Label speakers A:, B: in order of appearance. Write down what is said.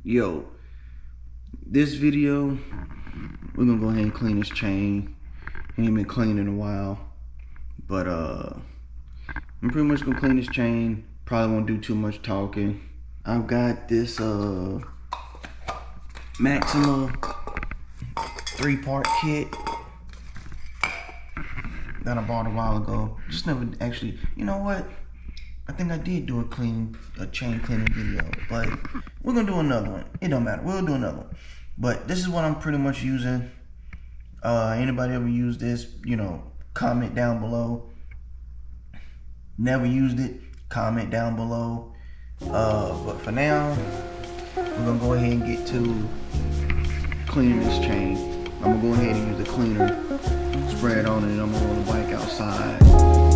A: Yo, this video, we're gonna go ahead and clean this chain. Ain't been cleaned in a while, but I'm pretty much gonna clean this chain. Probably won't do too much talking. I've got this Maxima 3-part kit that I bought a while ago. Just never actually, you know what? I think I did do a chain cleaning video, but we're gonna do another one. It don't matter, we'll do another one. But this is what I'm pretty much using. Anybody ever used this, you know, comment down below. Never used it, comment down below. But for now, we're gonna go ahead and get to cleaning this chain. I'm gonna go ahead and use the cleaner, spray it on it, and I'm gonna roll the bike outside.